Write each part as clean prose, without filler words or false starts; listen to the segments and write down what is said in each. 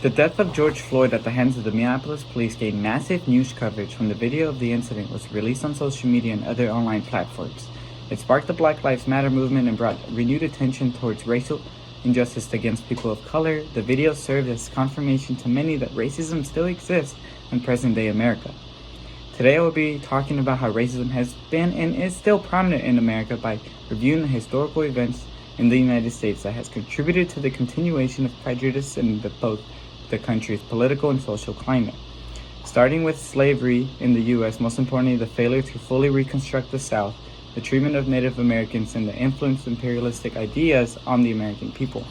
The death of George Floyd at the hands of the Minneapolis police gained massive news coverage when the video of the incident was released on social media and other online platforms. It sparked the Black Lives Matter movement and brought renewed attention towards racial injustice against people of color. The video served as confirmation to many that racism still exists in present-day America. Today I will be talking about how racism has been and is still prominent in America by reviewing the historical events in the United States that has contributed to the continuation of prejudice in both the country's political and social climate. Starting with slavery in the U.S., most importantly, the failure to fully reconstruct the South, the treatment of Native Americans, and the influence of imperialistic ideas on the American people.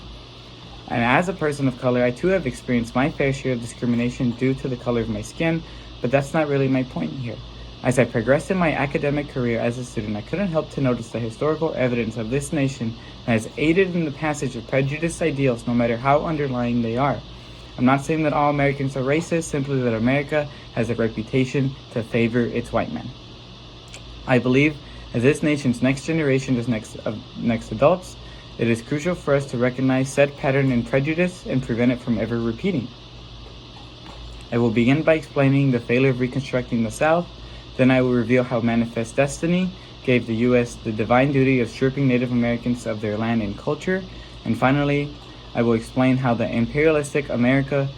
And as a person of color, I too have experienced my fair share of discrimination due to the color of my skin, but that's not really my point here. As I progressed in my academic career as a student, I couldn't help to notice the historical evidence of this nation that has aided in the passage of prejudiced ideals, no matter how underlying they are. I'm not saying that all Americans are racist, simply that America has a reputation to favor its white men. I believe as this nation's next generation is next adults, it is crucial for us to recognize said pattern in prejudice and prevent it from ever repeating. I will begin by explaining the failure of reconstructing the South. Then I will reveal how Manifest Destiny gave the U.S. the divine duty of stripping Native Americans of their land and culture. And finally, I will explain how the imperialistic America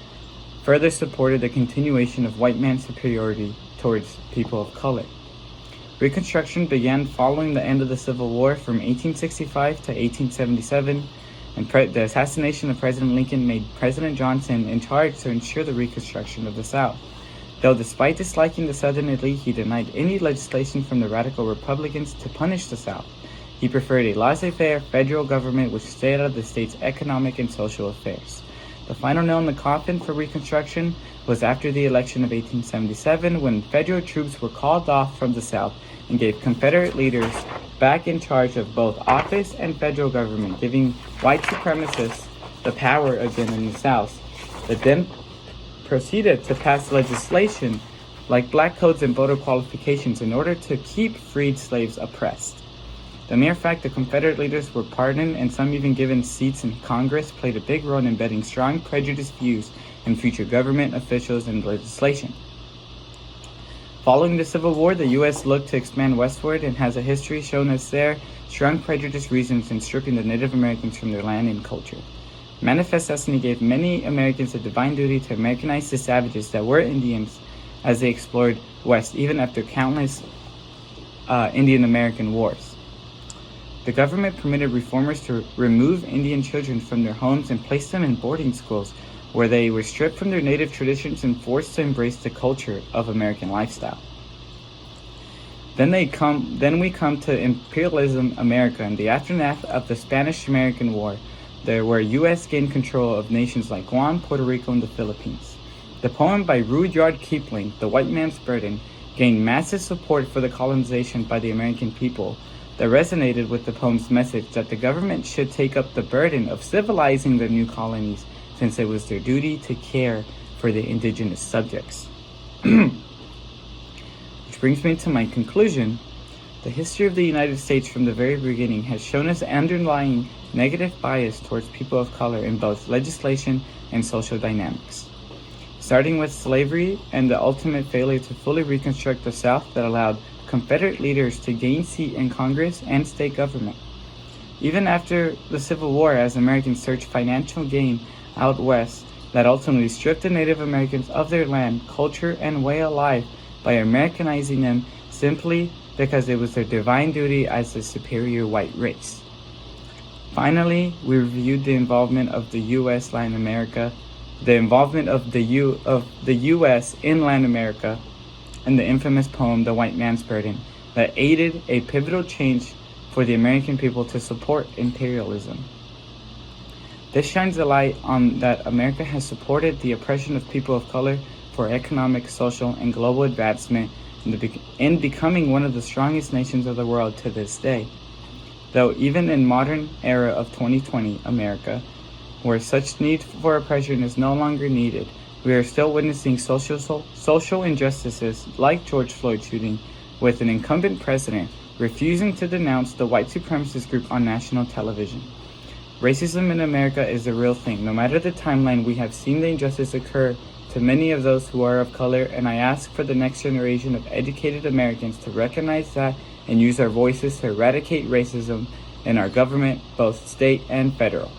further supported the continuation of white man's superiority towards people of color. Reconstruction began following the end of the Civil War from 1865 to 1877, and the assassination of President Lincoln made President Johnson in charge to ensure the reconstruction of the South. Though despite disliking the Southern elite, he denied any legislation from the radical Republicans to punish the South. He preferred a laissez-faire federal government which stayed out of the state's economic and social affairs. The final nail in the coffin for Reconstruction was after the election of 1877, when federal troops were called off from the South and gave Confederate leaders back in charge of both office and federal government, giving white supremacists the power again in the South. That then proceeded to pass legislation like black codes and voter qualifications in order to keep freed slaves oppressed. The mere fact that Confederate leaders were pardoned and some even given seats in Congress played a big role in embedding strong prejudiced views in future government officials and legislation. Following the Civil War, the U.S. looked to expand westward and has a history shown us there strong prejudice reasons in stripping the Native Americans from their land and culture. Manifest Destiny gave many Americans a divine duty to Americanize the savages that were Indians as they explored west, even after countless Indian American wars. The government permitted reformers to remove Indian children from their homes and place them in boarding schools where they were stripped from their native traditions and forced to embrace the culture of American lifestyle. Then we come to imperialism America in the aftermath of the Spanish-American War, where U.S. gained control of nations like Guam, Puerto Rico, and the Philippines. The poem by Rudyard Kipling, The White Man's Burden, gained massive support for the colonization by the American people that resonated with the poem's message that the government should take up the burden of civilizing the new colonies since it was their duty to care for the indigenous subjects. Which brings me to my conclusion. The history of the United States from the very beginning has shown us underlying negative bias towards people of color in both legislation and social dynamics. Starting with slavery and the ultimate failure to fully reconstruct the South that allowed Confederate leaders to gain seat in Congress and state government. Even after the Civil War, as Americans searched financial gain out west, that ultimately stripped the Native Americans of their land, culture, and way of life by Americanizing them simply because it was their divine duty as the superior white race. Finally, we reviewed the involvement of the U.S. Latin America, the involvement of the U.S. in Latin America, and the infamous poem, The White Man's Burden, that aided a pivotal change for the American people to support imperialism. This shines a light on that America has supported the oppression of people of color for economic, social, and global advancement in becoming one of the strongest nations of the world to this day. Though even in modern era of 2020 America, where such need for oppression is no longer needed, we are still witnessing social injustices like George Floyd shooting, with an incumbent president refusing to denounce the white supremacist group on national television. Racism in America is a real thing. No matter the timeline, we have seen the injustice occur to many of those who are of color, and I ask for the next generation of educated Americans to recognize that and use our voices to eradicate racism in our government, both state and federal.